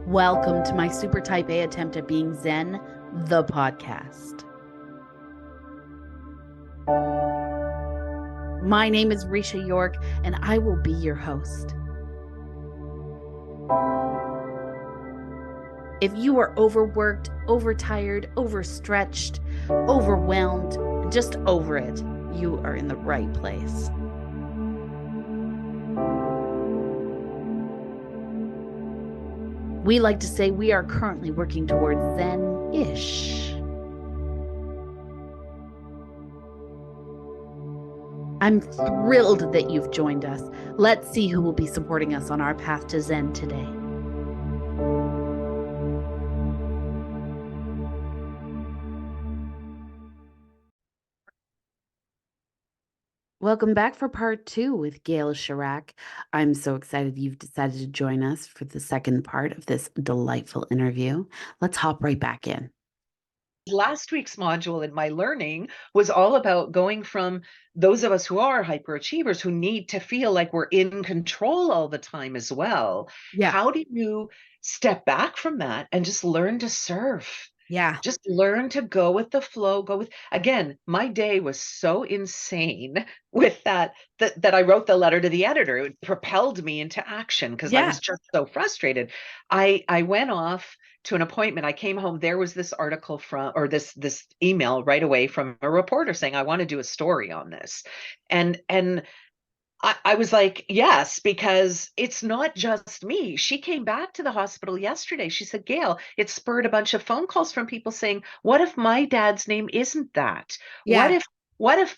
Welcome to my super type A attempt at being Zen, the podcast. My name is Risha York, and I will be your host. If you are overworked, overtired, overstretched, overwhelmed, and just over it, you are in the right place. We like to say we are currently working towards Zen-ish. I'm thrilled that you've joined us. Let's see who will be supporting us on our path to Zen today. Welcome back for part 2 with Gayle Charach. I'm so excited you've decided to join us for the second part of this delightful interview. Let's hop right back in. Last week's module in my learning was all about going from those of us who are hyperachievers who need to feel like we're in control all the time as well. Yeah. How do you step back from that and just learn to surf? Yeah. Just learn to go with the flow, again, my day was so insane with that I wrote the letter to the editor. It propelled me into action because I was just so frustrated. I went off to an appointment. I came home. There was this article this email right away from a reporter saying, I want to do a story on this. And I was like, yes, because it's not just me. She came back to the hospital yesterday. She said, Gayle, it spurred a bunch of phone calls from people saying, what if my dad's name isn't that? Yeah. What if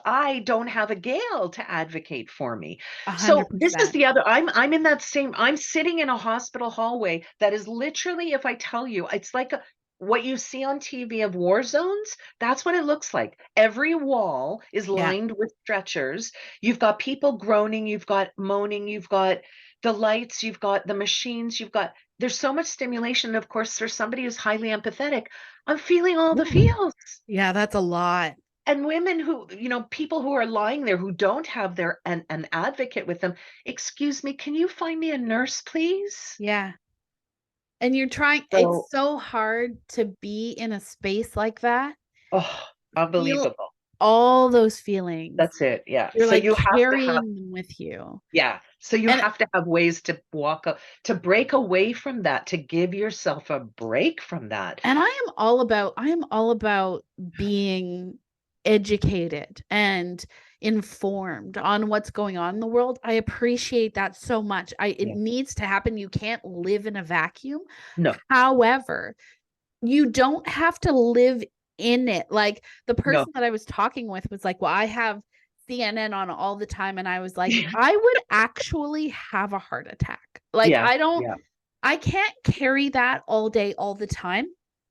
I don't have a Gayle to advocate for me? 100%. So this is the other, I'm in that same, I'm sitting in a hospital hallway that is literally, if I tell you, it's like what you see on TV of war zones. That's what it looks like. Every wall is lined with stretchers. You've got people groaning, you've got moaning, you've got the lights, you've got the machines, there's so much stimulation. Of course, for somebody who's highly empathetic, I'm feeling all the feels. Yeah, that's a lot. And women who, people who are lying there who don't have an advocate with them. Excuse me, can you find me a nurse, please? Yeah. And you're trying, it's so hard to be in a space like that. Oh, unbelievable. All those feelings. That's it. Yeah. You're So like you carrying them with you. Yeah. So you have to have ways to to break away from that, to give yourself a break from that. And I am all about being educated and informed on what's going on in the world. I appreciate that so much. It needs to happen. You can't live in a vacuum. No. However, you don't have to live in it. Like the person that I was talking with was like, well, I have CNN on all the time. And I was like, I would actually have a heart attack. Like, I can't carry that all day, all the time.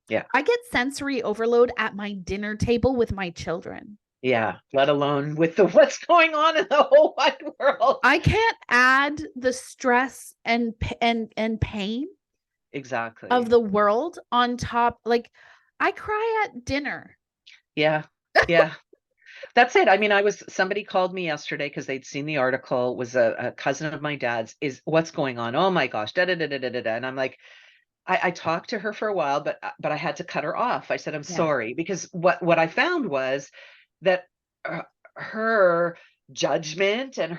Yeah. I get sensory overload at my dinner table with my children. Yeah. Let alone with what's going on in the whole wide world. I can't add the stress and pain exactly of the world on top. Like, I cry at dinner. Yeah. Yeah. That's it. I mean, somebody called me yesterday because they'd seen the article, was a cousin of my dad's, is what's going on? Oh my gosh, da da da da da da. And I'm like, I talked to her for a while, but I had to cut her off. I said, I'm sorry, because what I found was that her judgment and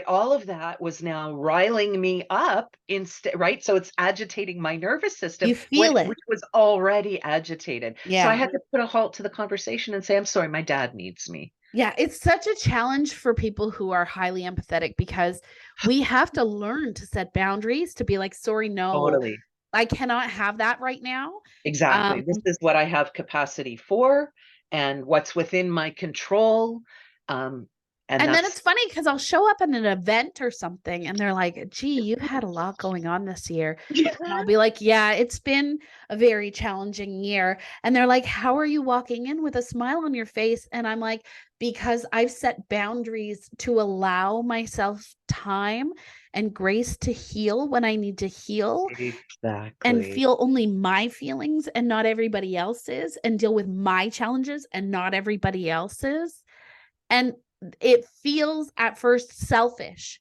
all of that was now riling me up instead, right? So it's agitating my nervous system. You feel it. Which was already agitated. Yeah. So I had to put a halt to the conversation and say, I'm sorry, my dad needs me. Yeah, it's such a challenge for people who are highly empathetic because we have to learn to set boundaries, to be like, sorry, no, Totally. I cannot have that right now. Exactly. This is what I have capacity for and what's within my control. And then it's funny because I'll show up at an event or something and they're like, gee, you've had a lot going on this year. And I'll be like, yeah, it's been a very challenging year. And they're like, how are you walking in with a smile on your face? And I'm like, because I've set boundaries to allow myself time and grace to heal when I need to heal. Exactly. And feel only my feelings and not everybody else's, and deal with my challenges and not everybody else's. And it feels at first selfish.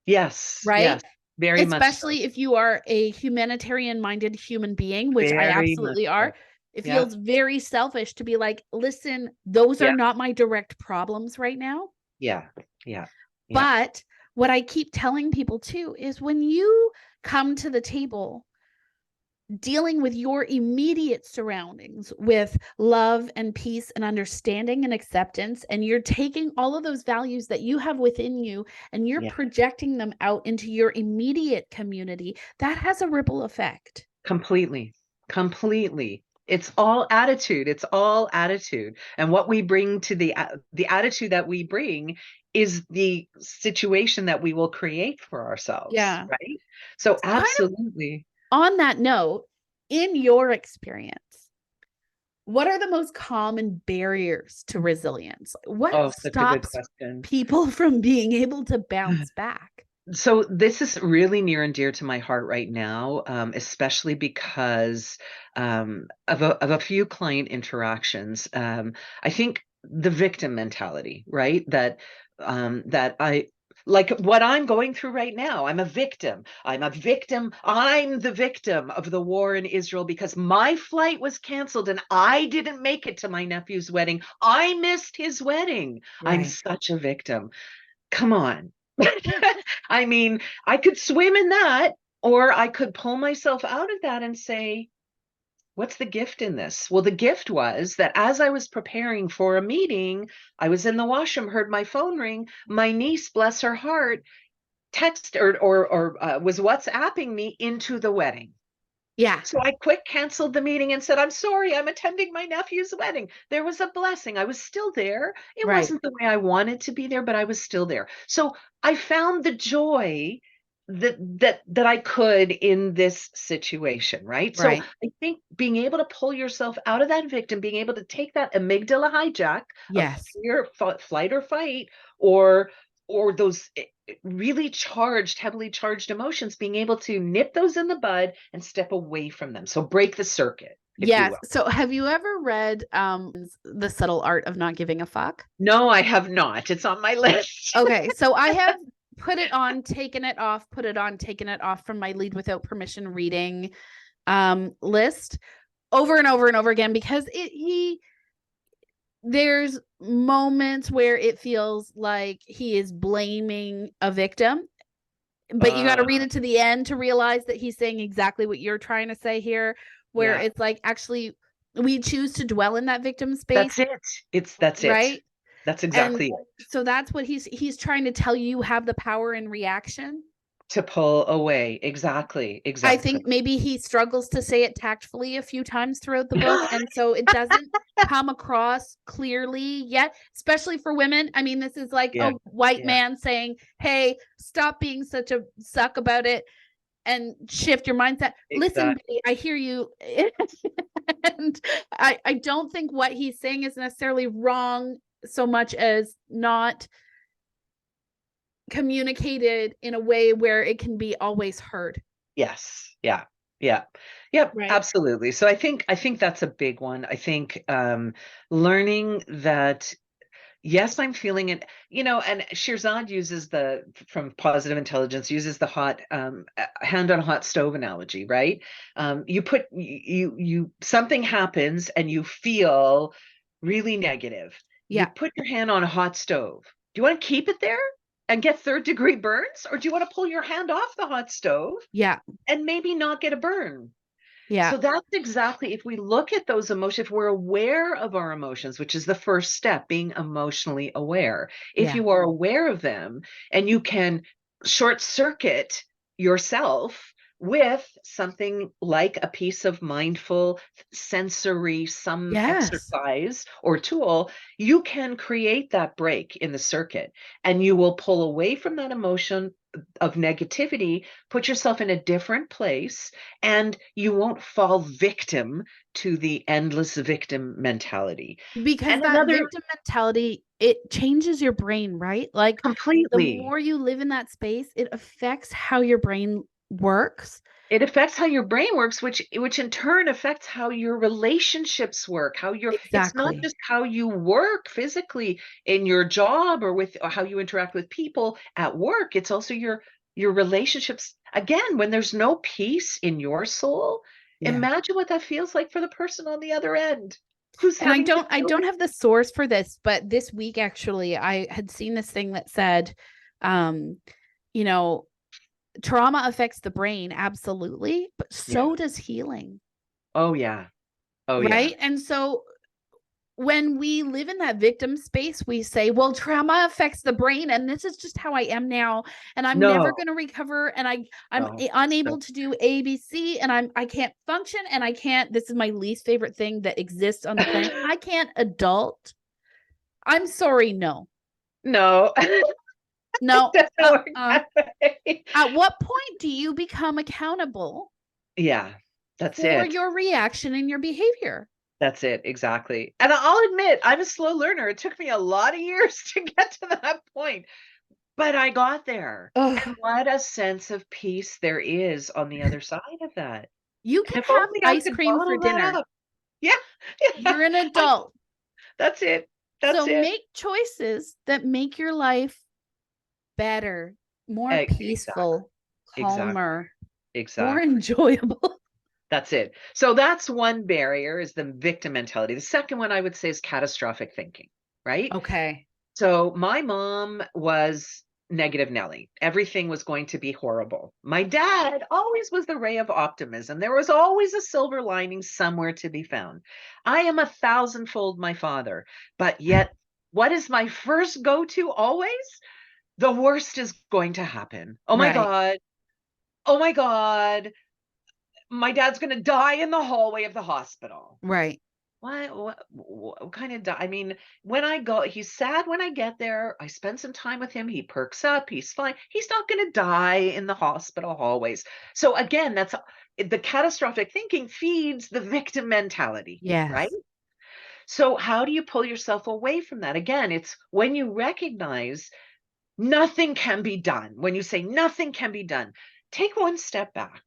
Yes. Right. Yes. Very much so. Especially if you are a humanitarian minded human being, which I Very much absolutely so. are. It Yeah. feels very selfish to be like, listen, those are Yeah. not my direct problems right now. Yeah. Yeah. Yeah. But what I keep telling people too is when you come to the table dealing with your immediate surroundings with love and peace and understanding and acceptance, and you're taking all of those values that you have within you and you're Yeah. projecting them out into your immediate community, that has a ripple effect. Completely. Completely. It's all attitude. It's all attitude. And what we bring to the attitude that we bring is the situation that we will create for ourselves, Yeah. right? So So kind of absolutely. on that note, in your experience, what are the most common barriers to resilience? What Oh, such a good stops question. people from being able to bounce back? So this is really near and dear to my heart right now, especially because of a few client interactions. I think the victim mentality, right? That I like what I'm going through right now. I'm a victim. I'm a victim. I'm the victim of the war in Israel because my flight was canceled and I didn't make it to my nephew's wedding. I missed his wedding. I'm Right. such a victim. Come on. I mean, I could swim in that, or I could pull myself out of that and say, what's the gift in this? Well, the gift was that as I was preparing for a meeting, I was in the washroom, heard my phone ring. My niece, bless her heart, text or was WhatsApping me into the wedding. Yeah. So I quick canceled the meeting and said, I'm sorry, I'm attending my nephew's wedding. There was a blessing. I was still there. It Right. wasn't the way I wanted to be there, but I was still there. So I found the joy that I could in this situation, right? So Right. I think being able to pull yourself out of that victim, being able to take that amygdala hijack of Yes. fear, flight or fight, or those really charged, heavily charged emotions, being able to nip those in the bud and step away from them. So break the circuit, if you Yes. will. So have you ever read The Subtle Art of Not Giving a Fuck? No, I have not. It's on my list. Okay, so I have put it on, taken it off, put it on, taken it off from my Lead Without Permission reading list over and over and over again because there's moments where it feels like he is blaming a victim, but you got to read Uh, it to the end to realize that he's saying exactly what you're trying to say here, where yeah, it's like actually we choose to dwell in that victim space, that's it. That's it. right? That's And exactly it. so that's what he's trying to tell you, have the power in reaction. To pull away. Exactly. I Exactly. think maybe he struggles to say it tactfully a few times throughout the book, and so it doesn't come across clearly yet, especially for women. I mean, this is like Yeah. a white Yeah. man saying, hey, stop being such a suck about it and shift your mindset. Listen, Exactly. Billy, I hear you. And I don't think what he's saying is necessarily wrong so much as not communicated in a way where it can be always heard. Yes. Yeah. Yeah. Yep, Right. absolutely. So I think that's a big one. I think learning that yes, I'm feeling it, and Shirzad uses from Positive Intelligence, uses the hot hand on a hot stove analogy, right? Something happens and you feel really negative. You Yeah. put your hand on a hot stove. Do you want to keep it there and get third-degree burns, or do you want to pull your hand off the hot stove Yeah. and maybe not get a burn? Yeah. So that's exactly, if we look at those emotions, if we're aware of our emotions, which is the first step, being emotionally aware. If Yeah. you are aware of them and you can short circuit yourself with something like a piece of mindful sensory, some Yes. exercise or tool, you can create that break in the circuit and you will pull away from that emotion of negativity, put yourself in a different place, and you won't fall victim to the endless victim mentality. Because And that another victim mentality, it changes your brain, right? Like the completely, more you live in that space, it affects how your brain works. it affects how your brain works, which in turn affects how your relationships work, it's not Exactly. just how you work physically in your job or with or how you interact with people at work, it's also your your relationships, again, when there's no peace in your soul, imagine what that feels like for the person on the other end who's And having I don't have the source for this, but this week actually I had seen this thing that said, you know, trauma affects the brain, absolutely, but so does healing. Oh yeah. Oh yeah. Right. And so when we live in that victim space, we say, well, trauma affects the brain, and this is just how I am now, and I'm never going to recover, and I'm unable to do ABC, and I can't function, and I can't, this is my least favorite thing that exists on the planet. I can't adult. I'm sorry, no. No. No. At what point do you become accountable? Yeah, that's for it. your reaction and your behavior? That's it, exactly. And I'll admit, I'm a slow learner. It took me a lot of years to get to that point, but I got there. And what a sense of peace there is on the other side of that. You And can if have only I ice could cream for bottle that dinner. up. Yeah. You're an adult. That's it. So make choices that make your life better, more peaceful, calmer, more enjoyable. That's it. So that's one barrier, is the victim mentality. The second one I would say is catastrophic thinking, right? Okay. So my mom was negative Nelly. Everything was going to be horrible. My dad always was the ray of optimism. There was always a silver lining somewhere to be found. I am 1,000-fold my father, but yet what is my first go-to always? The worst is going to happen. Oh my God. Oh my God. My dad's going to die in the hallway of the hospital. Right. What kind of I mean, when I go, he's sad when I get there. I spend some time with him. He perks up. He's fine. He's not going to die in the hospital hallways. So again, that's the catastrophic thinking feeds the victim mentality, right? Yes. So how do you pull yourself away from that? Again, it's when you recognize nothing can be done. When you say nothing can be done, take one step back.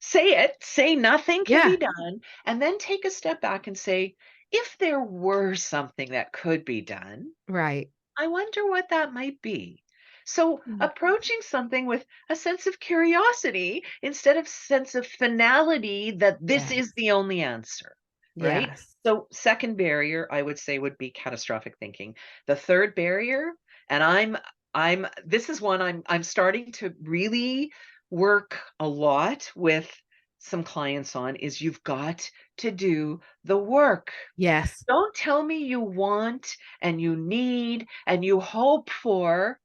Say nothing can be done, and then take a step back and say, if there were something that could be done, Right. I wonder what that might be. So approaching something with a sense of curiosity instead of sense of finality that this is the only answer, right? Yes. So second barrier I would say would be catastrophic thinking. The third barrier, and I'm this is one I'm starting to really work a lot with some clients on, is you've got to do the work. Yes. Don't tell me you want and you need and you hope for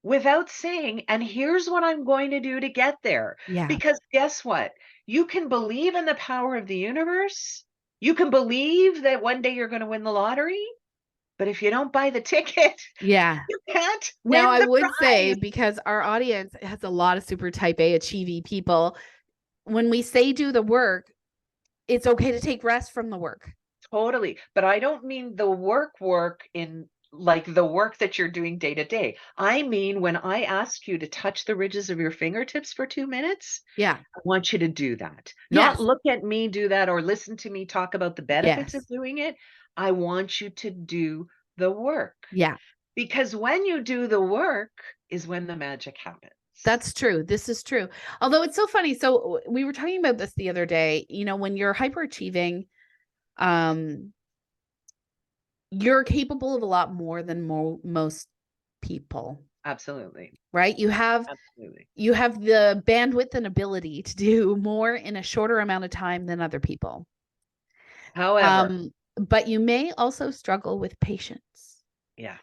without saying, and here's what I'm going to do to get there. Yeah. Because guess what? You can believe in the power of the universe. You can believe that one day you're going to win the lottery. But if you don't buy the ticket, Yeah. you can't Now, win I the would say, prize. because our audience has a lot of super type A achieving people, when we say do the work, it's okay to take rest from the work. Totally. But I don't mean the work in like the work that you're doing day to day. I mean, when I ask you to touch the ridges of your fingertips for 2 minutes, Yeah. I want you to do that. Yes. Not look at me do that or listen to me talk about the benefits of Yes. doing it. I want you to do the work. Yeah. Because when you do the work is when the magic happens. That's true. This is true. Although it's so funny. So we were talking about this the other day, when you're hyperachieving, you're capable of a lot more than most people. Absolutely. Right? You have the bandwidth and ability to do more in a shorter amount of time than other people. However, but you may also struggle with patience. Yeah.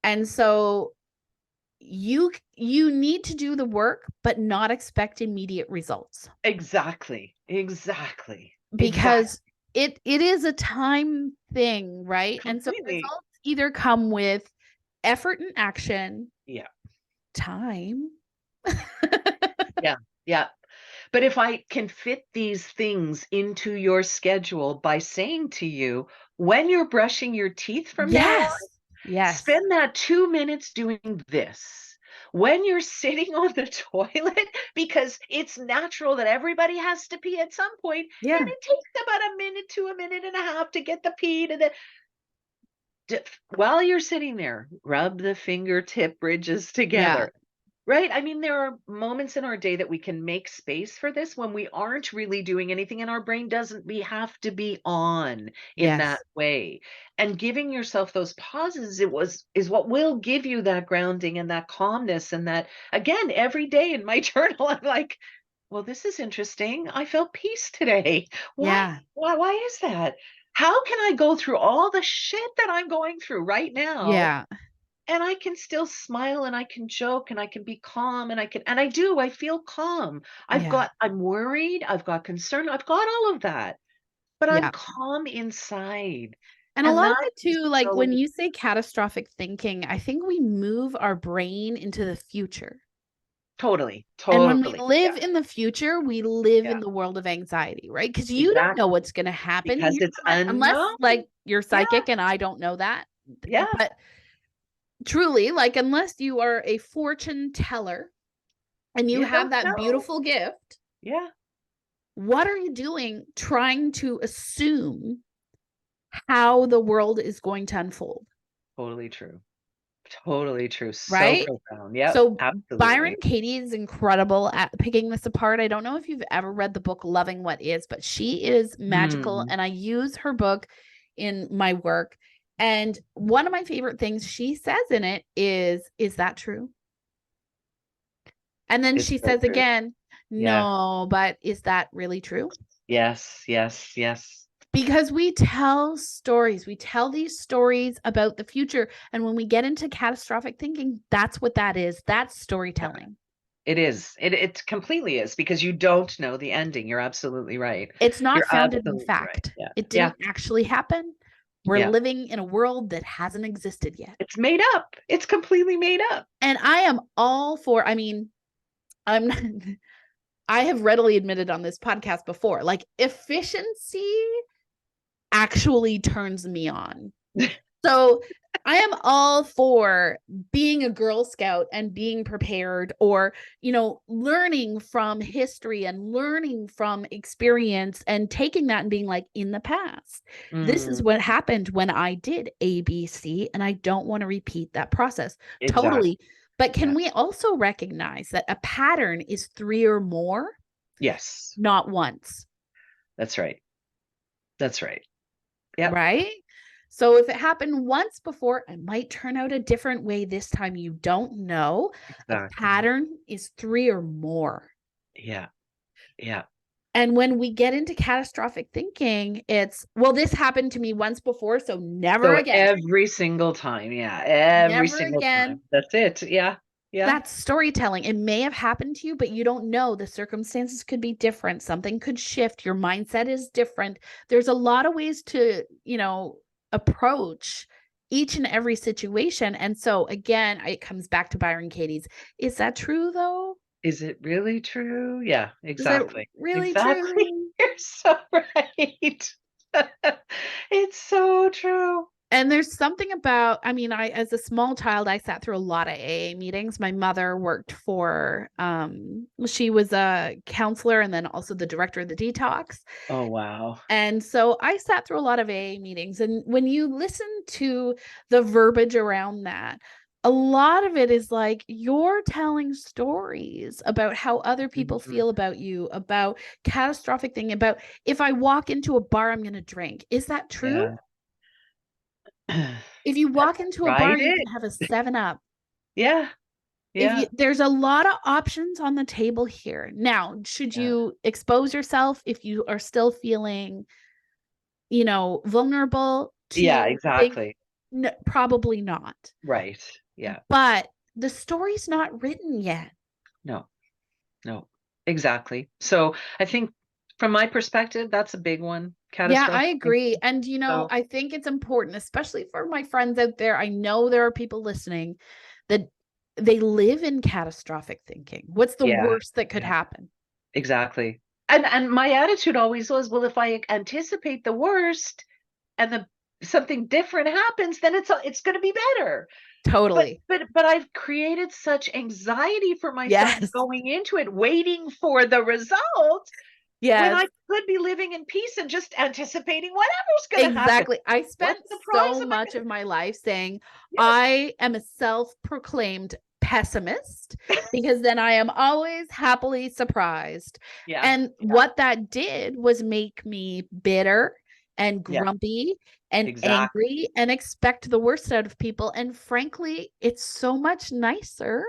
And so you need to do the work, but not expect immediate results. Exactly. Because it is a time thing, right? Completely. And so results either come with effort and action. Yeah. Time. Yeah. But if I can fit these things into your schedule by saying to you, when you're brushing your teeth from now on, spend that 2 minutes doing this. When you're sitting on the toilet, because it's natural that everybody has to pee at some point, and it takes about a minute to a minute and a half to get the pee to the while you're sitting there, rub the fingertip ridges together. Right? I mean, there are moments in our day that we can make space for this when we aren't really doing anything and our brain doesn't we have to be on in that Yes. way. And giving yourself those pauses is what will give you that grounding and that calmness and that again, every day in my journal, I'm like, well, this is interesting. I felt peace today. Why? Yeah. Why is that? How can I go through all the shit that I'm going through right now Yeah. and I can still smile and I can joke and I can be calm and I do, I feel calm. Yeah. I'm worried, I've got concern, I've got all of that, but I'm Yeah. calm inside. And a And lot of that it is too, like when so you say catastrophic thinking, I think we move our brain into the future. totally, And when we totally. Yeah, live in the future, we live yeah, in the world of anxiety, right? Because you don't know exactly. what's going to happen. Because You're it's not, unless unknown. like you're Yeah, psychic and I don't know that. yeah. But truly, like, unless you are a fortune teller and you You have don't that know. beautiful gift, Yeah, what are you doing trying to assume how the world is going to unfold? totally true. Totally true. So Right? profound. Yep, So Byron absolutely. Katie is incredible at picking this apart. I don't know if you've ever read the book Loving What Is, but she is magical Mm, and I use her book in my work. And one of my favorite things she says in it is that true? And then it's she so says true. again, Yeah. no, but is that really true? Yes, yes, yes. Because we tell these stories about the future. And when we get into catastrophic thinking, that's what that is. That's storytelling. It is. It completely is because you don't know the ending. You're absolutely right. It's not You're founded in absolutely right. fact. Yeah. It Yeah. didn't actually happen. We're Yeah. living in a world that hasn't existed yet. It's made up. It's completely made up. And I am all for, I mean, I'm not, I have readily admitted on this podcast before, like efficiency actually turns me on. So I am all for being a Girl Scout and being prepared or, learning from history and learning from experience and taking that and being like, in the past, this is Mm, what happened when I did ABC and I don't want to repeat that process. exactly. Totally. But can Yeah. we also recognize that a pattern is 3 or more, Yes. not once? That's right. That's right. Yep. Right? So if it happened once before, it might turn out a different way this time. You don't know. A Exactly. pattern is 3 or more. Yeah. Yeah. And when we get into catastrophic thinking, it's, well, this happened to me once before, so never So again. every single time. Yeah. Every Never single time. again. That's it. Yeah. Yeah. That's storytelling. It may have happened to you, but you don't know. The circumstances could be different. Something could shift. Your mindset is different. There's a lot of ways to, approach each and every situation. And so again, it comes back to Byron Katie's. Is that true though? Is it really true? Yeah, Is it exactly. really Exactly. true? You're so right. It's so true. And there's something about, I mean, as a small child, I sat through a lot of AA meetings. My mother worked for, she was a counselor and then also the director of the detox. Oh, wow. And so I sat through a lot of AA meetings. And when you listen to the verbiage around that, a lot of it is like you're telling stories about how other people Mhm. feel about you, about catastrophic thing, about if I walk into a bar, I'm going to drink. Is that true? Yeah. If you walk into a bar, Write you it. can have a 7 Up. Yeah, yeah, There's a lot of options on the table here. Now, should yeah. you expose yourself if you are still feeling, vulnerable Yeah, to things? exactly. No, probably not. Right. Yeah. But the story's not written yet. No, no. Exactly. So, I think from my perspective, that's a big one, Yeah, I catastrophic agree. thinking. And, So, I think it's important, especially for my friends out there. I know there are people listening that they live in catastrophic thinking. What's the yeah, worst that could yeah, happen? exactly. And my attitude always was, well, if I anticipate the worst and something different happens, then it's going to be better. But Totally. but I've created such anxiety for myself Yes. going into it, waiting for the result when Yes. I could be living in peace and just anticipating whatever's going to happen. Exactly. I What spent surprise so am I much going of to? my life saying, Yeah, I am a self-proclaimed pessimist because then I am always happily surprised. Yeah. And what that did was make me bitter and grumpy and angry and expect the worst out of people. And frankly, it's so much nicer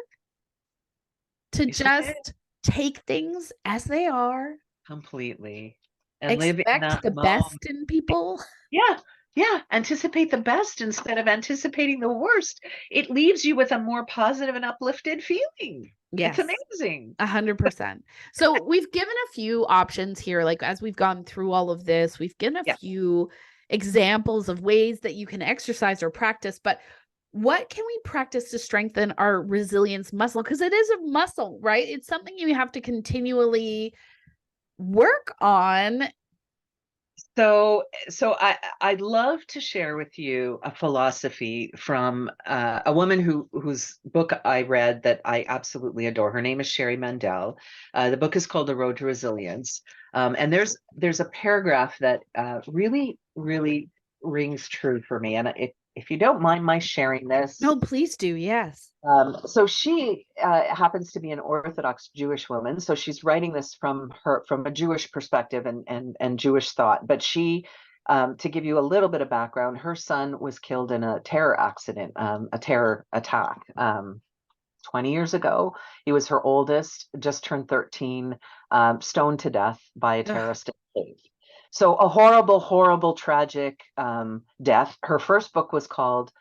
to just take things as they are. Completely. And live in Expect that the moment. best in people. Yeah. Yeah. Anticipate the best instead of anticipating the worst. It leaves you with a more positive and uplifted feeling. It's Yes. amazing. 100%. So we've given a few options here, like as we've gone through all of this, we've given a few examples of ways that you can exercise or practice, but what can we practice to strengthen our resilience muscle? Because it is a muscle, right? It's something you have to continually work on. So I'd love to share with you a philosophy from a woman whose book I read that I absolutely adore. Her name is Sherry Mandel. The book is called The Road to Resilience, and there's a paragraph that really rings true for me. And if you don't mind my sharing this. No, please do. Yes. So she happens to be an Orthodox Jewish woman. So she's writing this from a Jewish perspective and Jewish thought. But she, to give you a little bit of background, her son was killed in a terror accident, a terror attack. 20 years ago. He was her oldest, just turned 13, stoned to death by a terrorist. So a horrible, tragic death. Her first book was called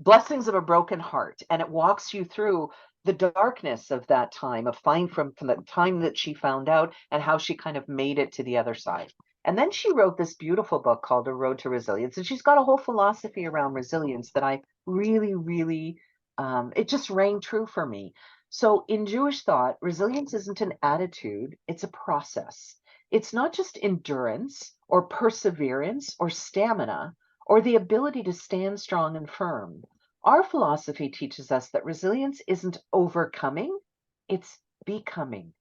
Blessings of a Broken Heart, and it walks you through the darkness of that time, from the time that she found out and how she kind of made it to the other side. And then she wrote this beautiful book called A Road to Resilience, and she's got a whole philosophy around resilience that I really it just rang true for me. So in Jewish thought, resilience isn't an attitude, it's a process. It's not just endurance or perseverance or stamina or the ability to stand strong and firm. Our philosophy teaches us that resilience isn't overcoming, it's becoming,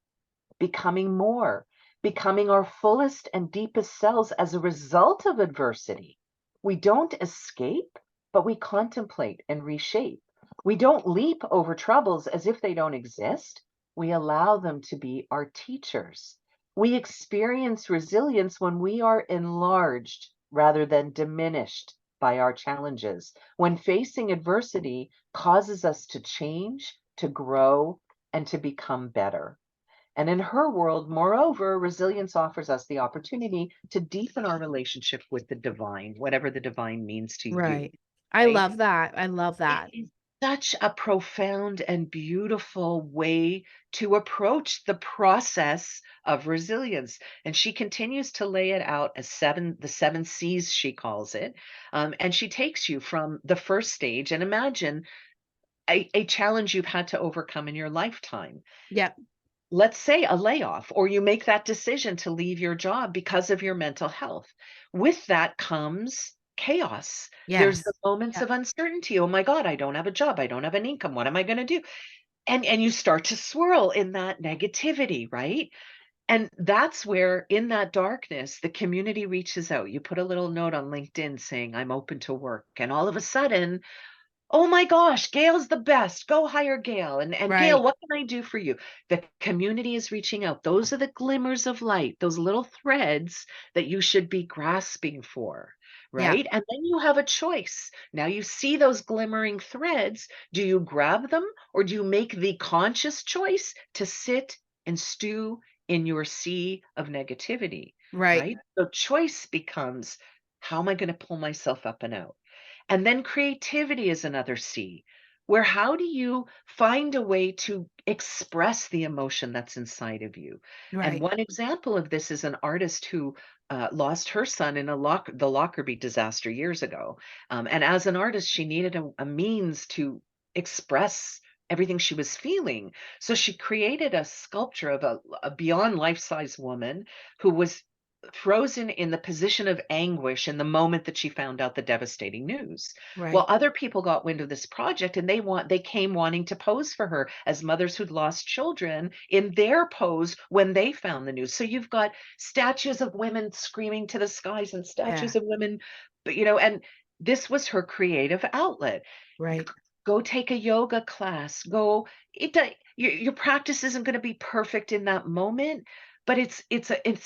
becoming more, becoming our fullest and deepest selves as a result of adversity. We don't escape, but we contemplate and reshape. We don't leap over troubles as if they don't exist. We allow them to be our teachers. We experience resilience when we are enlarged rather than diminished by our challenges, when facing adversity causes us to change, to grow, and to become better. And in her world, moreover, resilience offers us the opportunity to deepen our relationship with the divine, whatever the divine means to you. Right. I Right? love that. I love It that. is such a profound and beautiful way to approach the process of resilience. And she continues to lay it out as the seven C's, she calls it. And she takes you from the first stage, and imagine a challenge you've had to overcome in your lifetime. Yep. Let's say a layoff, or you make that decision to leave your job because of your mental health. With that comes chaos. There's Yes. the moments of uncertainty. Oh my God, I don't have a job. I don't have an income. What am I going to do? And you start to swirl in that negativity, right? And that's where, in that darkness, the community reaches out. You put a little note on LinkedIn saying, I'm open to work. And all of a sudden, oh my gosh, Gayle's the best. Go hire Gayle. And Gayle, Right. what can I do for you? The community is reaching out. Those are the glimmers of light, those little threads that you should be grasping for, Yeah. right? And then you have a choice. Now you see those glimmering threads. Do you grab them, or do you make the conscious choice to sit and stew in your sea of negativity, Right. right? So choice becomes, how am I going to pull myself up and out? And then creativity is another C, where how do you find a way to express the emotion that's inside of you? And Right. one example of this is an artist who lost her son in the Lockerbie disaster years ago. And as an artist, she needed a means to express everything she was feeling. So she created a sculpture of a beyond life-size woman who was frozen in the position of anguish in the moment that she found out the devastating news. Well, Right. other people got wind of this project, and they came wanting to pose for her as mothers who'd lost children in their pose when they found the news. So you've got statues of women screaming to the skies and Yeah. statues of women, but and this was her creative outlet. Right. Go take a yoga class. Go it your practice isn't going to be perfect in that moment, but it's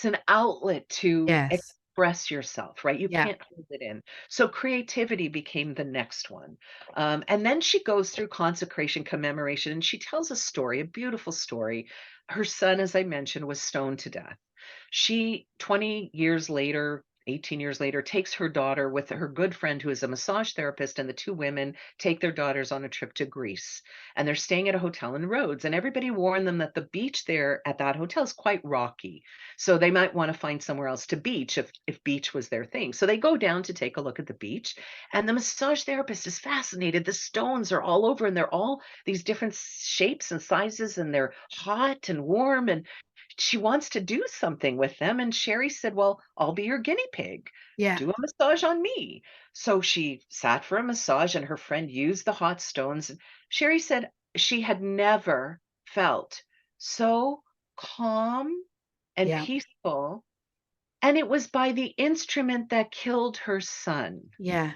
an outlet to Yes. express yourself, right? You Yeah. can't hold it in. So creativity became the next one. And then she goes through consecration, commemoration, and she tells a story, a beautiful story. Her son, as I mentioned, was stoned to death. She 20 years later, 18 years later, takes her daughter with her good friend who is a massage therapist, and the two women take their daughters on a trip to Greece. And they're staying at a hotel in Rhodes. And everybody warned them that the beach there at that hotel is quite rocky. So they might want to find somewhere else to beach if beach was their thing. So they go down to take a look at the beach. And the massage therapist is fascinated. The stones are all over, and they're all these different shapes and sizes, and they're hot and warm. And she wants to do something with them. And Sherry said, well, I'll be your guinea pig. Yeah. Do a massage on me. So she sat for a massage, and her friend used the hot stones. Sherry said she had never felt so calm and Yeah. peaceful. And it was by the instrument that killed her son. Yeah.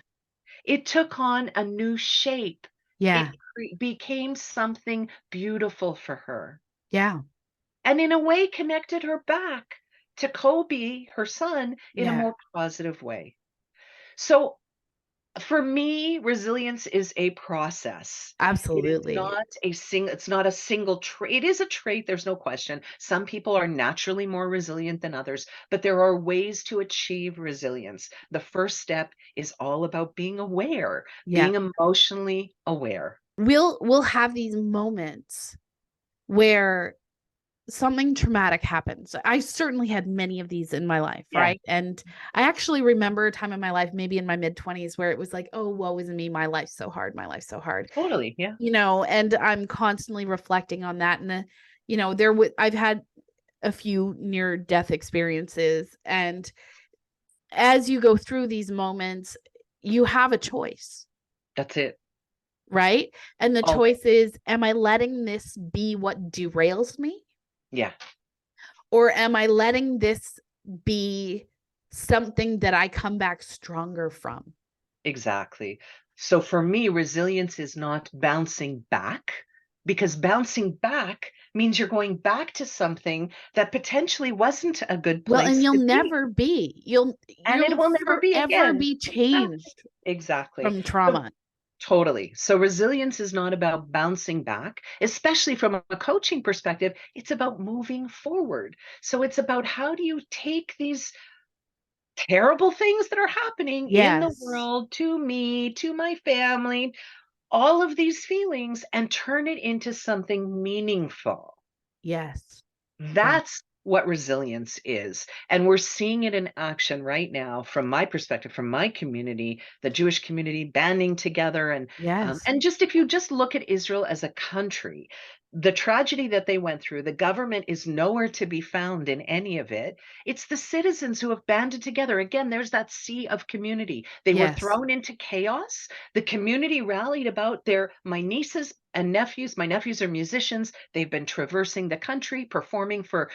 It took on a new shape. It Yeah. became something beautiful for her, Yeah. and in a way connected her back to Kobe, her son, in a Yeah. more positive way. So for me, resilience is a process. It is Absolutely. not it's not a single trait. It is a trait, there's no question. Some people are naturally more resilient than others, but there are ways to achieve resilience. The first step is all about being aware, Yeah. being emotionally aware. We'll have these moments where something traumatic happens. I certainly had many of these in my life, Yeah, right? And I actually remember a time in my life, maybe in my mid-20s, where it was like, oh, woe is me, my life's so hard, my life's so hard. totally. Yeah. And I'm constantly reflecting on that. And I've had a few near death experiences, and as you go through these moments, you have a choice, That's it. right? And the Always. choice is, am I letting this be what derails me? Yeah. Or am I letting this be something that I come back stronger from? Exactly. So for me, resilience is not bouncing back, because bouncing back means you're going back to something that potentially wasn't a good Well, and place you'll to be, never be. and it You'll will never be forever again. be Exactly. changed Exactly. from So trauma. totally. So resilience is not about bouncing back, especially from a coaching perspective. It's about moving forward. So it's about, how do you take these terrible things that are happening in the Yes. world, to me, to my family, all of these feelings, and turn it into something meaningful. Yes. Yeah. That's what resilience is. And we're seeing it in action right now, from my perspective, from my community, the Jewish community banding together. Yes. And just, if you just look at Israel as a country, the tragedy that they went through, the government is nowhere to be found in any of it. It's the citizens who have banded together. Again, there's that sea of community. They were Yes. thrown into chaos. The community rallied about my nieces and nephews. My nephews are musicians. They've been traversing the country, performing for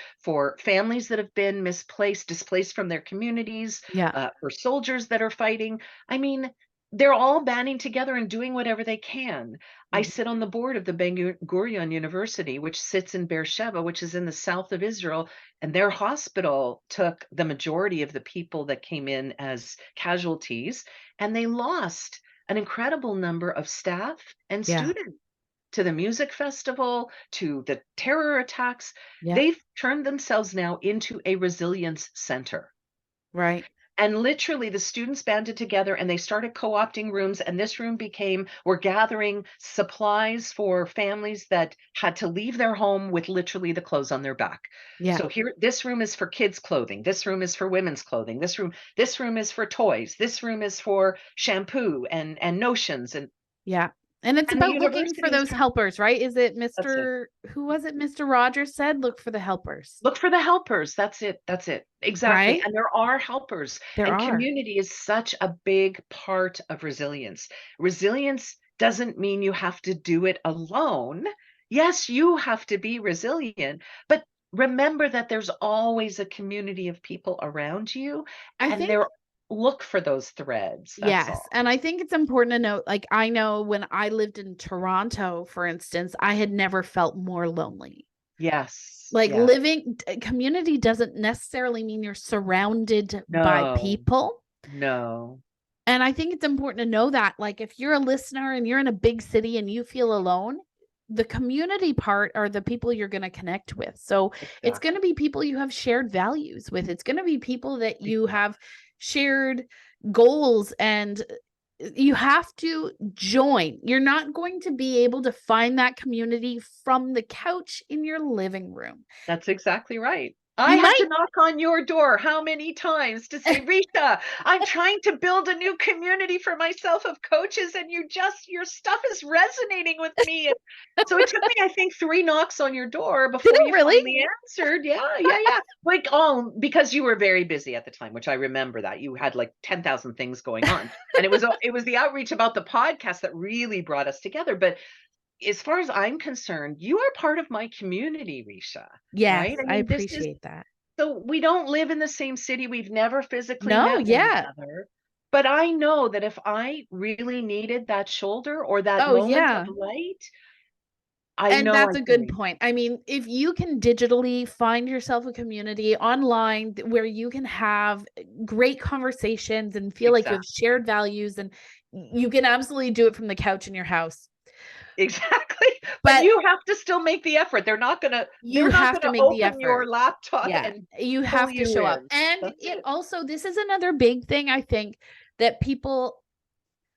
families that have been displaced from their communities, Yeah. for soldiers that are fighting. I mean, they're all banding together and doing whatever they can. I Mhm. sit on the board of the Ben Gurion University, which sits in Beersheba, which is in the south of Israel, and their hospital took the majority of the people that came in as casualties, and they lost an incredible number of staff and Yeah. students to the music festival, to the terror attacks. Yeah. They've turned themselves now into a resilience center. Right. And literally, the students banded together and they started co-opting rooms. And this room we're gathering supplies for families that had to leave their home with literally the clothes on their back. Yeah. So here, this room is for kids' clothing. This room is for women's clothing. This room is for toys. This room is for shampoo and notions. Yeah. And it's And the about looking for university is those trying. helpers, right? Is it That's it. who was it? Mr. Rogers said, look for the helpers, Look for the helpers. That's it. That's it. Exactly. right? And there are helpers. There And are. community is such a big part of resilience. Resilience doesn't mean you have to do it alone. Yes, you have to be resilient, but remember that there's always a community of people around you. I And think there, look for those threads. That's Yes. all. And I think it's important to note, like, I know when I lived in Toronto, for instance, I had never felt more lonely. Yes. Like Yes. community doesn't necessarily mean you're surrounded by No. people. No. And I think it's important to know that, like, if you're a listener and you're in a big city and you feel alone, the community part are the people you're going to connect with. So it's going to Exactly. be people you have shared values with. It's going to be people that you Exactly. have shared goals, and you have to join. You're not going to be able to find that community from the couch in your living room. That's exactly right. I You had might to knock on your door how many times to say, Risha, I'm trying to build a new community for myself of coaches, and your stuff is resonating with me. And so it took me, I think, 3 knocks on your door did before it you really? finally answered. Yeah, yeah, yeah. Like, oh, because you were very busy at the time, which I remember that. You had like 10,000 things going on. And it was the outreach about the podcast that really brought us together. But as far as I'm concerned, you are part of my community, Risha, Yes, right? I I mean, this is appreciate that. so we don't live in the same city. We've never physically No, met one yeah. another. But I know that if I really needed that shoulder or that Oh, moment of yeah. light, I And know that's I a can good reach. point. I mean, if you can digitally find yourself a community online where you can have great conversations and feel like you have Exactly. shared values, and you can absolutely do it from the couch in your house. Exactly. But But you have to still make the effort. They're not gonna you they're not have to gonna make the open effort. your laptop Yeah, and you pull have to you show up. in. And That's it it. also, this is another big thing I think that people,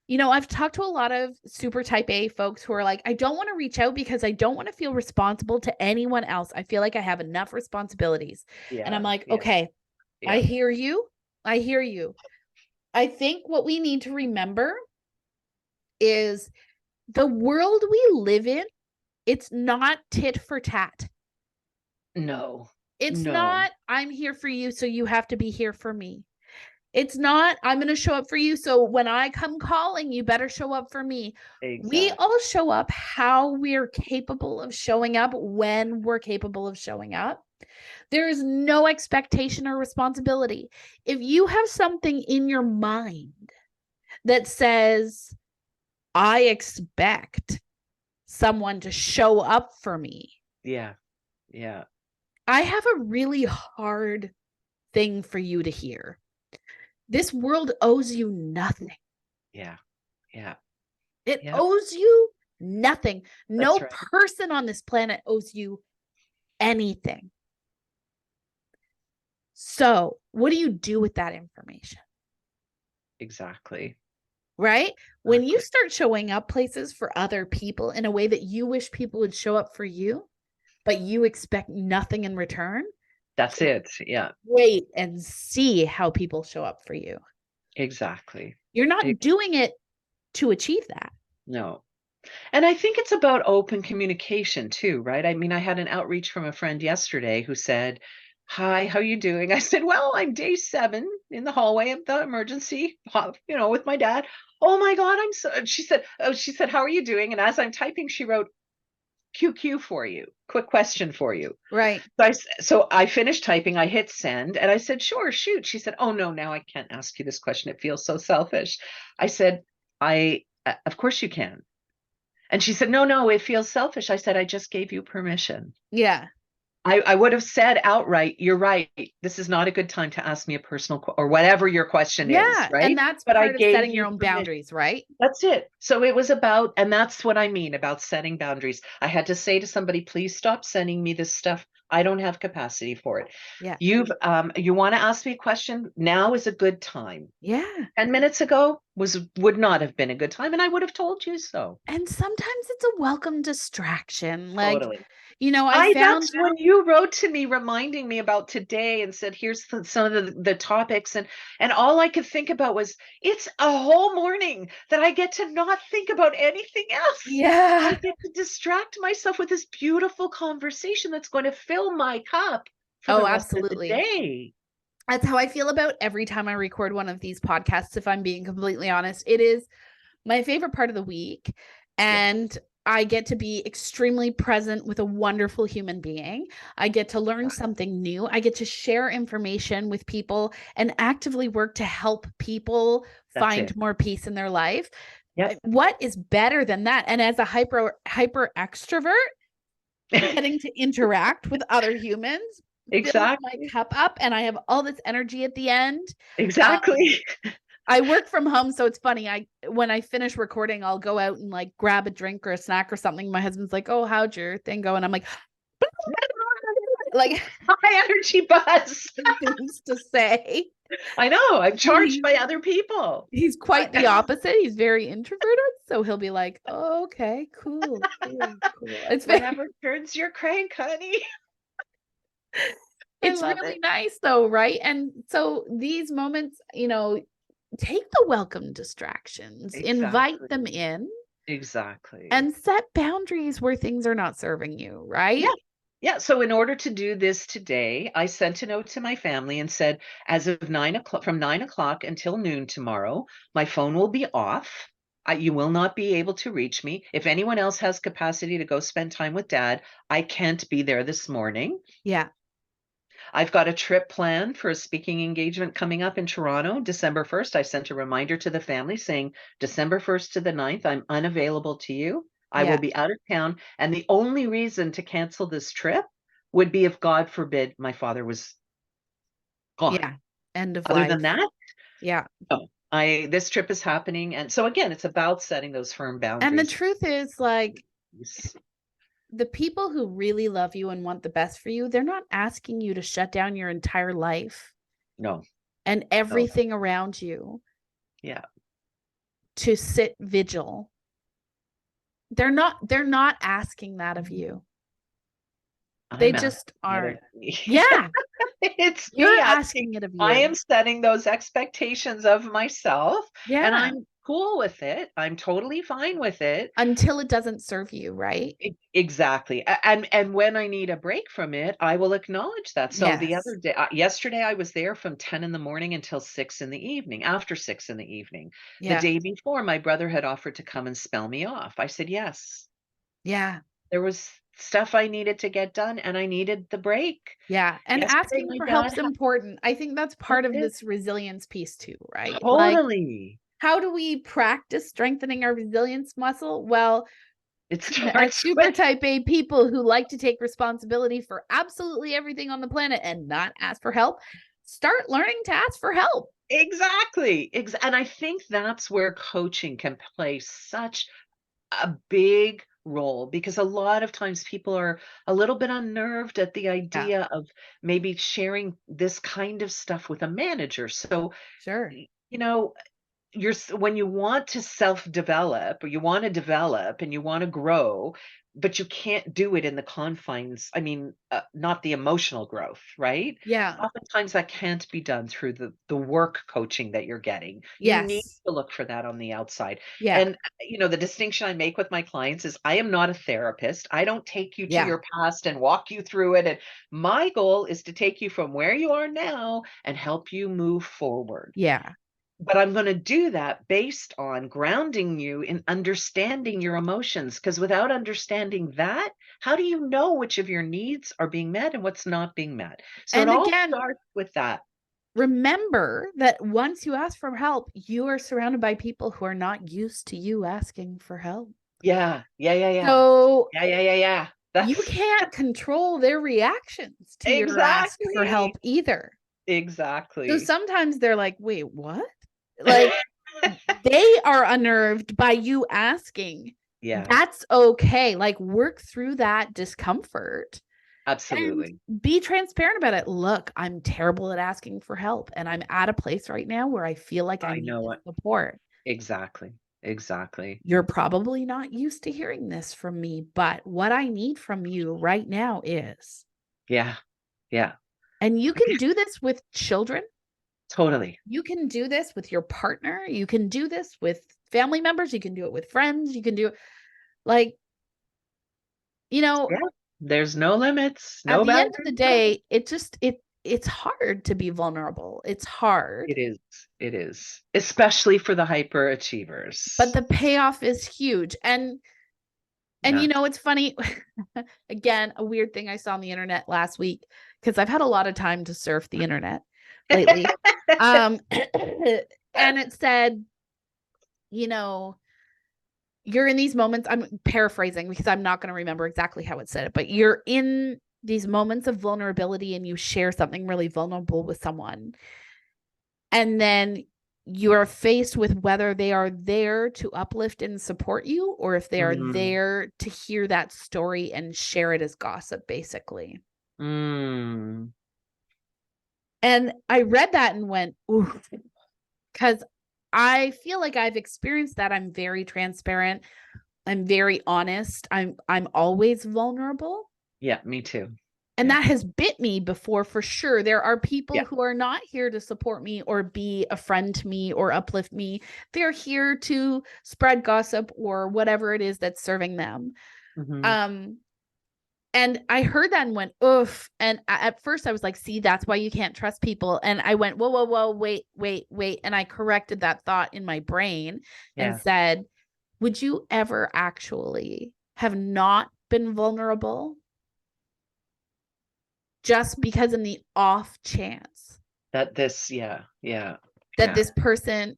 I've talked to a lot of super type A folks who are like, I don't want to reach out because I don't want to feel responsible to anyone else. I feel like I have enough responsibilities. And I'm Yeah, like, yeah, okay, I yeah. hear you. I hear you. I think what we need to remember is the world we live in, it's not tit for tat. No. It's No. not, I'm here for you, so you have to be here for me. It's not, I'm going to show up for you, so when I come calling, you better show up for me. We Exactly. all show up how we're capable of showing up when we're capable of showing up. There is no expectation or responsibility. If you have something in your mind that says, I expect someone to show up for me, Yeah. Yeah. I have a really hard thing for you to hear. This world owes you nothing. Yeah. Yeah. It Yep. owes you nothing. That's No right. person on this planet owes you anything. So, what do you do with that information? Exactly. Right? When you Exactly. start showing up places for other people in a way that you wish people would show up for you, but you expect nothing in return, That's it. Yeah. wait and see how people show up for you. Exactly. You're not Ex doing it to achieve that. No. And I think it's about open communication too, right? I mean, I had an outreach from a friend yesterday who said, "Hi, how you doing?" I said, "Well, I'm day 7 in the hallway of the emergency, with my dad." "Oh my God, I'm so," she said, "How are you doing?" And as I'm typing, she wrote, "QQ for you. Quick question for you." Right. So I finished typing, I hit send, and I said, "Sure, shoot." She said, "Oh no, now I can't ask you this question. It feels so selfish." I said, Of course you can." And she said, "No, no, it feels selfish." I said, "I just gave you permission." Yeah. I would have said outright, "You're right. This is not a good time to ask me a or whatever your question is, Yeah. And right? that's But I part of gave setting your you own permission." boundaries, right? That's it. So it was about, and that's what I mean about setting boundaries. I had to say to somebody, "Please stop sending me this stuff. I don't have capacity for it. Yeah. You want to ask me a question? Now is a good time. Yeah. 10 minutes ago would not have been a good time, and I would have told you so." And sometimes it's a welcome distraction. Like, Totally. I That's found, when you wrote to me reminding me about today and said, "Here's some of the topics," and all I could think about was, it's a whole morning that I get to not think about anything else. I yeah. get to distract myself with this beautiful conversation that's going to fill my cup for the Oh, rest of the absolutely. day. That's how I feel about every time I record one of these podcasts, if I'm being completely honest. It is my favorite part of the week. Yeah. And I get to be extremely present with a wonderful human being. I get to learn something new. I get to share information with people and actively work to help people find more peace in their life. Yep. What is better than that? And as a hyper extrovert, getting to interact with other humans, fills my cup up, and I have all this energy at the end. Exactly. I work from home, so it's funny. When I finish recording, I'll go out and like grab a drink or a snack or something. My husband's like, "Oh, how'd your thing go?" And I'm like, high energy buzz. Things to say. I know. I'm charged by other people. He's quite the opposite. He's very introverted, so he'll be like, oh, "Okay, cool. It's whatever turns your crank, honey." It's really nice though, right? And so these moments, take the welcome distractions, invite them in. Exactly. And set boundaries where things are not serving you, right? Yeah. Yeah. So in order to do this today, I sent a note to my family and said, as of 9 o'clock, from 9 o'clock until noon tomorrow, my phone will be off. You will not be able to reach me. If anyone else has capacity to go spend time with Dad, I can't be there this morning. Yeah. I've got a trip planned for a speaking engagement coming up in Toronto, December 1st. I sent a reminder to the family saying December 1st to the 9th, I'm unavailable to you. I will be out of town. And the only reason to cancel this trip would be if, God forbid, my father was gone. Yeah. End of Other life. than that, yeah. No, this trip is happening. And so again, it's about setting those firm boundaries. And the truth is, like, the people who really love you and want the best for you, they're not asking you to shut down your entire life. No. And everything around you. Yeah. To sit vigil. They're not asking that of you. They just aren't. Yeah. It's You're asking it of you. I am setting those expectations of myself. Yeah. And I'm cool with it. I'm totally fine with it. Until it doesn't serve you, right? Exactly. And when I need a break from it, I will acknowledge that. So the other day, yesterday, I was there from 10 in the morning until 6 in the evening, after 6 in the evening. The day before, my brother had offered to come and spell me off. I said, yes. Yeah. There was stuff I needed to get done, and I needed the break. Yeah. And asking for help is important. I think that's part of this resilience piece too, right? Totally. How do we practice strengthening our resilience muscle? Well, as super type A people who like to take responsibility for absolutely everything on the planet and not ask for help, start learning to ask for help. Exactly. And I think that's where coaching can play such a big role, because a lot of times people are a little bit unnerved at the idea of maybe sharing this kind of stuff with a manager. So, when you want to self-develop, or you want to develop and you want to grow, but you can't do it in the confines, not the emotional growth, right? Yeah. Oftentimes that can't be done through the work coaching that you're getting. You need to look for that on the outside. Yeah. And the distinction I make with my clients is I am not a therapist. I don't take you to your past and walk you through it. And my goal is to take you from where you are now and help you move forward. Yeah. But I'm going to do that based on grounding you in understanding your emotions, because without understanding that, how do you know which of your needs are being met and what's not being met? So it all starts with that. Remember that once you ask for help, you are surrounded by people who are not used to you asking for help. Yeah. So yeah. You can't control their reactions to your ask for help either. Exactly. So sometimes they're like, wait, what? Like, they are unnerved by you asking. Yeah. That's okay. Like, work through that discomfort. Absolutely. And be transparent about it. Look, I'm terrible at asking for help, and I'm at a place right now where I feel like I need support. Exactly. You're probably not used to hearing this from me, but what I need from you right now is. Yeah. And you can do this with children. Totally. You can do this with your partner. You can do this with family members. You can do it with friends. You can do it there's no limits. No at the end of the day, it's hard to be vulnerable. It's hard. It is. Especially for the hyperachievers. But the payoff is huge. And And it's funny, again, a weird thing I saw on the internet last week, because I've had a lot of time to surf the internet lately. And it said, you're in these moments, I'm paraphrasing because I'm not going to remember exactly how it said it, but you're in these moments of vulnerability and you share something really vulnerable with someone. And then you are faced with whether they are there to uplift and support you, or if they are there to hear that story and share it as gossip, basically. And I read that and went, ooh, because I feel like I've experienced that. I'm very transparent. I'm very honest. I'm always vulnerable. Yeah, me too. And that has bit me before, for sure. There are people who are not here to support me or be a friend to me or uplift me. They're here to spread gossip or whatever it is that's serving them. And I heard that and went, oof. And at first I was like, see, that's why you can't trust people. And I went, whoa, wait. And I corrected that thought in my brain and said, would you ever actually have not been vulnerable just because in the off chance that this, this person,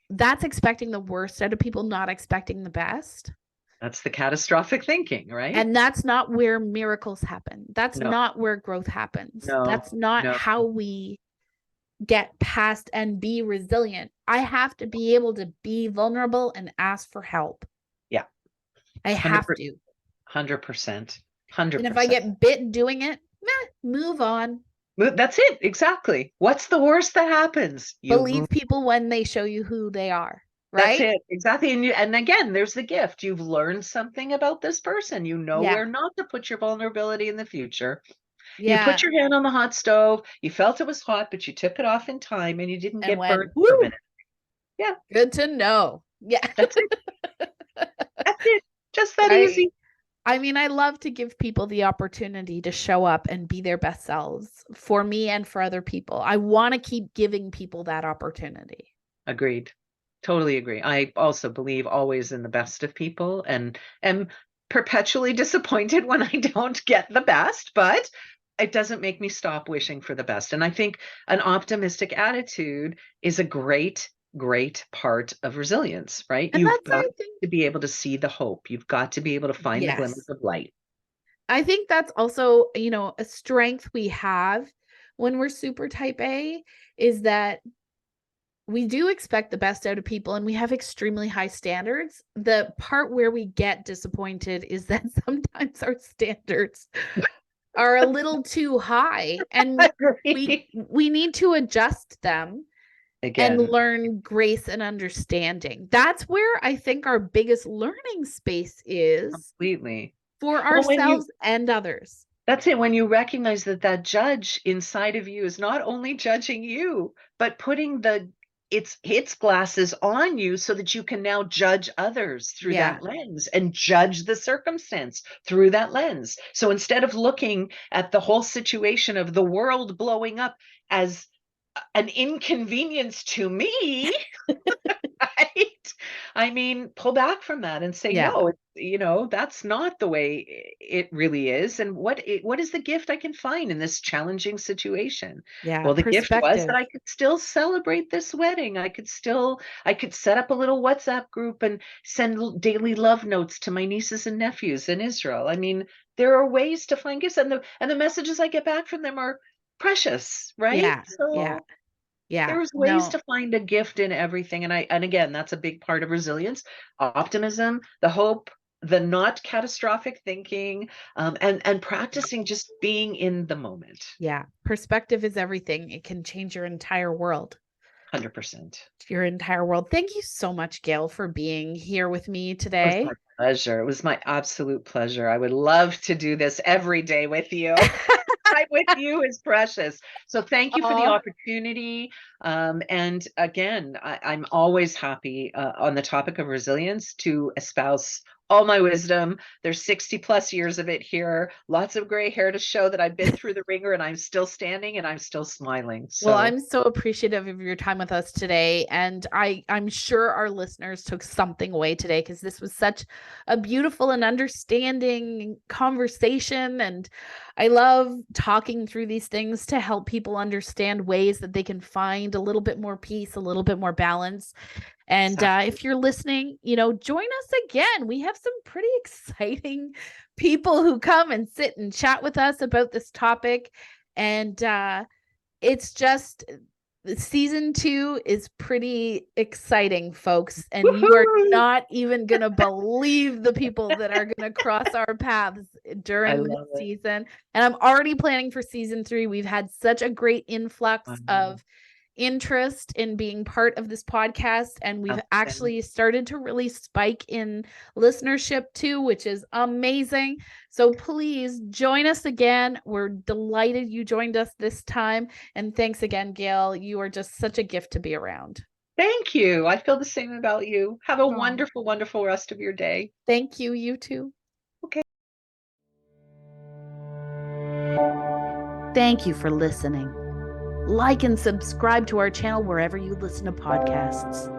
that's expecting the worst out of people, not expecting the best? That's the catastrophic thinking, right? And that's not where miracles happen. That's not where growth happens. That's not how we get past and be resilient. I have to be able to be vulnerable and ask for help. Yeah. I have to. 100%. And if I get bit doing it, move on. That's it. Exactly. What's the worst that happens? Believe people when they show you who they are. Right? That's it. Exactly. And again, there's the gift. You've learned something about this person. You know where not to put your vulnerability in the future. You put your hand on the hot stove. You felt it was hot, but you took it off in time and you didn't get burned for a minute. Yeah. Good to know. Yeah. That's it. That's it. Just that easy. I mean, I love to give people the opportunity to show up and be their best selves for me and for other people. I want to keep giving people that opportunity. Agreed. Totally agree. I also believe always in the best of people and am perpetually disappointed when I don't get the best, but it doesn't make me stop wishing for the best. And I think an optimistic attitude is a great part of resilience, right? And you've got to be able to see the hope. You've got to be able to find the glimmers of light. I think that's also, a strength we have when we're super type A, is that we do expect the best out of people and we have extremely high standards. The part where we get disappointed is that sometimes our standards are a little too high and we need to adjust them and learn grace and understanding. That's where I think our biggest learning space is. Completely. For ourselves and others. That's it. When you recognize that judge inside of you is not only judging you, but putting its glasses on you so that you can now judge others through that lens and judge the circumstance through that lens. So instead of looking at the whole situation of the world blowing up as an inconvenience to me, right? I mean, pull back from that and say, no, that's not the way it really is. And what is the gift I can find in this challenging situation? Yeah. Well, the gift was that I could still celebrate this wedding. I could set up a little WhatsApp group and send daily love notes to my nieces and nephews in Israel. I mean, there are ways to find gifts, and the messages I get back from them are precious, right? There's ways to find a gift in everything. And again, that's a big part of resilience, optimism, the hope, the not catastrophic thinking, and practicing just being in the moment. Yeah. Perspective is everything. It can change your entire world. 100%. Your entire world. Thank you so much, Gayle, for being here with me today. It was my pleasure. It was my absolute pleasure. I would love to do this every day with you. Time with you is precious. So thank you for the opportunity. And again, I'm always happy on the topic of resilience to espouse all my wisdom. There's 60 plus years of it here. Lots of gray hair to show that I've been through the ringer, and I'm still standing and I'm still smiling. Well, I'm so appreciative of your time with us today. And I'm sure our listeners took something away today, because this was such a beautiful and understanding conversation. And I love talking through these things to help people understand ways that they can find a little bit more peace, a little bit more balance. And if you're listening, join us again. We have some pretty exciting people who come and sit and chat with us about this topic. And it's just, season 2 is pretty exciting, folks. And Woo-hoo! You are not even going to believe the people that are going to cross our paths during this season. And I'm already planning for season 3. We've had such a great influx of interest in being part of this podcast, and we've actually started to really spike in listenership too, which is amazing. So please join us again. We're delighted you joined us this time, and thanks again, Gayle. You are just such a gift to be around. Thank you. I feel the same about you. Have a wonderful, wonderful rest of your day. Thank you. You too. Okay. Thank you for listening. Like and subscribe to our channel wherever you listen to podcasts.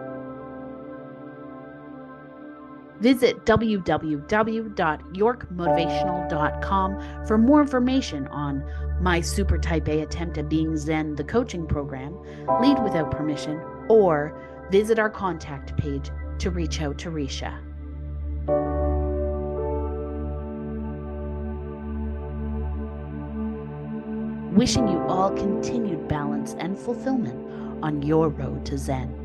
Visit www.yorkmotivational.com for more information on my Super Type A Attempt at Being Zen, the coaching program, Lead Without Permission, or visit our contact page to reach out to Risha. Wishing you all continued balance and fulfillment on your road to Zen.